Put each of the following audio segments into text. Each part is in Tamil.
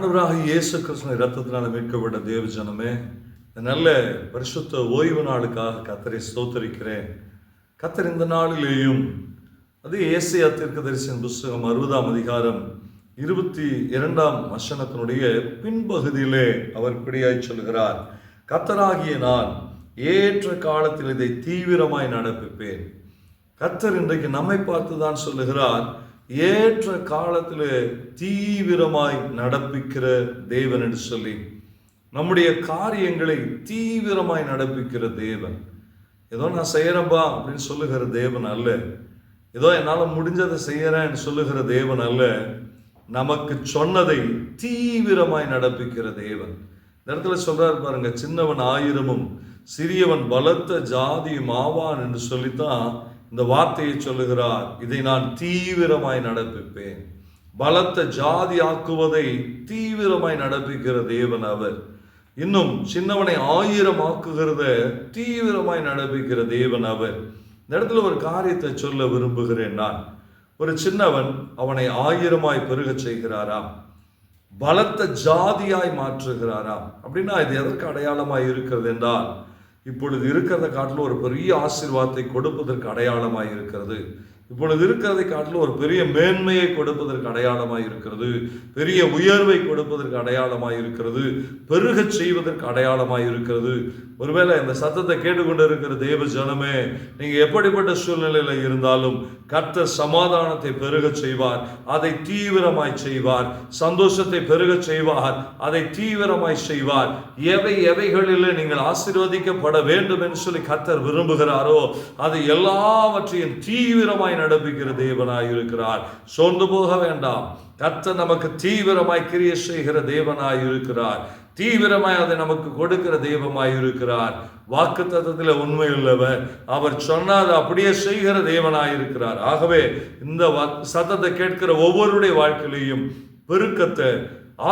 ஆண்டவராகிய இயேசு கிறிஸ்துவின் இரத்தத்தினால மீட்கப்பட்ட தேவ ஜனமே, நல்ல பரிசுத்த ஓய்வு நாளுக்காக கர்த்தரை ஸ்தோத்தரிக்கிறேன். கர்த்தர் இந்த நாளிலேயும் அது ஏசாயா தீர்க்கதரிசியின் புஸ்தகம் 60ஆம் அதிகாரம் 22ஆம் வசனத்தினுடைய பின்பகுதியிலே அவர் இப்படியாய் சொல்கிறார், கர்த்தராகிய நான் ஏற்ற காலத்தில் இதை தீவிரமாய் நடப்பிப்பேன். கர்த்தர் இன்றைக்கு நம்மை பார்த்து தான் சொல்லுகிறார், ஏற்ற காலத்தில் தீவிரமாய் நடப்பிக்கிற தேவன் என்று சொல்லி, நம்முடைய காரியங்களை தீவிரமாய் நடப்பிக்கிற தேவன். ஏதோ நான் செய்யறேன்பா அப்படின்னு சொல்லுகிற தேவன் அல்ல, ஏதோ என்னால் முடிஞ்சதை செய்யறேன்னு சொல்லுகிற தேவன் அல்ல, நமக்கு சொன்னதை தீவிரமாய் நடப்பிக்கிற தேவன். இந்த இடத்துல சொல்றாரு பாருங்க, சின்னவன் 1000 சிறியவன் பலத்த ஜாதியும் ஆவான் என்று சொல்லித்தான் இந்த வார்த்தையை சொல்லுகிறார். இதை நான் தீவிரமாய் நடப்பிப்பேன். பலத்த ஜாதி ஆக்குவதை தீவிரமாய் நடப்பிக்கிற தேவன் அவர். இன்னும் சின்னவனை 1000 ஆக்குகிறத தீவிரமாய் நடப்பிக்கிற தேவன் அவர். இந்த இடத்துல ஒரு காரியத்தை சொல்ல விரும்புகிறேன். நான் ஒரு சின்னவன் அவனை 1000 பெருக செய்கிறாராம், பலத்த ஜாதியாய் மாற்றுகிறாராம். அப்படின்னா இது எதற்கு அடையாளமாய் இருக்கிறது என்றால், இப்பொழுது இருக்கிறத காட்டிலும் ஒரு பெரிய ஆசீர்வாதத்தை கொடுப்பதற்கு அடையாளமாய் இருக்கிறது. இப்பொழுது இருக்கிறதை காட்டிலும் ஒரு பெரிய மேன்மையை கொடுப்பதற்கு அடையாளமாய் இருக்கிறது. பெரிய உயர்வை கொடுப்பதற்கு அடையாளமாய் இருக்கிறது. பெருகச் செய்வதற்கு அடையாளமாய் இருக்கிறது. ஒருவேளை இந்த சத்தத்தை கேட்டுக்கொண்டு இருக்கிற தேவ ஜனமே, நீங்க எப்படிப்பட்ட சூழ்நிலையில இருந்தாலும் கர்த்தர் சமாதானத்தை பெருகச் செய்வார், அதை தீவிரமாய் செய்வார். சந்தோஷத்தை பெருகச் செய்வார், அதை தீவிரமாய் செய்வார். எவைகளில் நீங்கள் ஆசீர்வதிக்கப்பட வேண்டும் என்று சொல்லி கர்த்தர் விரும்புகிறாரோ அது எல்லாவற்றையும் தீவிரமாய் நடப்பிக்கிற தேவனாய் இருக்கிறார். சோர்ந்து போக வேண்டாம். கர்த்தர் நமக்கு தீவிரமாய் கிரியை செய்கிற தேவனாய் இருக்கிறார். தீவிரமாய் அதை நமக்கு கொடுக்கிற தெய்வமாய் இருக்கிறார். வாக்குத்தத்தத்தில் உண்மையுள்ளவர். அவர் சொன்னார் அப்படியே செய்கிற தேவனாய் இருக்கிறார். ஆகவே இந்த சத்தத்தை கேட்கிற ஒவ்வொருடைய வாழ்க்கையிலையும் பெருக்கத்தை,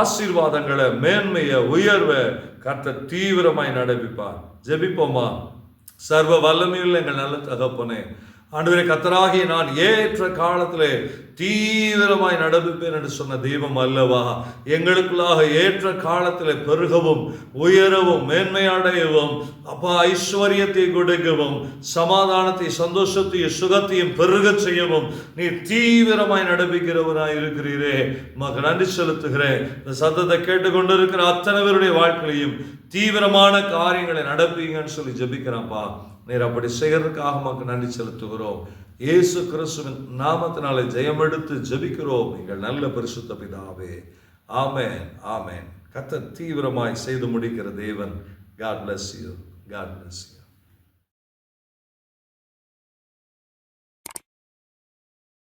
ஆசீர்வாதங்களை, மேன்மையை, உயர்வை கர்த்தர் தீவிரமாய் நடப்பிப்பார். ஜெபிப்போமா. சர்வ வல்லமையுள்ள எங்கள் நல்ல தகப்பனே, ஆண்டவரே, கர்த்தராகிய நான் ஏற்ற காலத்திலே தீவிரமாய் நடப்பிப்பேன் என்று சொன்ன தெய்வம் அல்லவா? எங்களுக்குள்ளாக ஏற்ற காலத்தில் பெருகவும் உயரவும் மேன்மையடையவும் அப்பா ஐஸ்வர்யத்தை கொடுக்கவும் சமாதானத்தை, சந்தோஷத்தையும் சுகத்தையும் பெருக செய்யவும் நீ தீவிரமாய் நடப்பிக்கிறவராய் இருக்கிறீரே, உமக்கு நன்றி செலுத்துகிறேன். இந்த சத்தத்தை கேட்டுக்கொண்டிருக்கிற அத்தனை பேருடைய வாழ்க்கையிலையும் தீவிரமான காரியங்களை நடப்பீங்கன்னு சொல்லி ஜெபிக்கிறான்ப்பா. நீர் அப்படி செய்கிறதுக்காக உமக்கு நன்றி செலுத்துகிறோம். இயேசு கிறிஸ்துவின் நாமத்தினாலே ஜெயமெடுத்து ஜெபிக்கிறோம் எங்கள் நல்ல பரிசுத்த பிதாவே. ஆமென், ஆமென். கர்த்தர் தீவிரமாய் செய்து முடிக்கிற தேவன். God bless you. God bless you.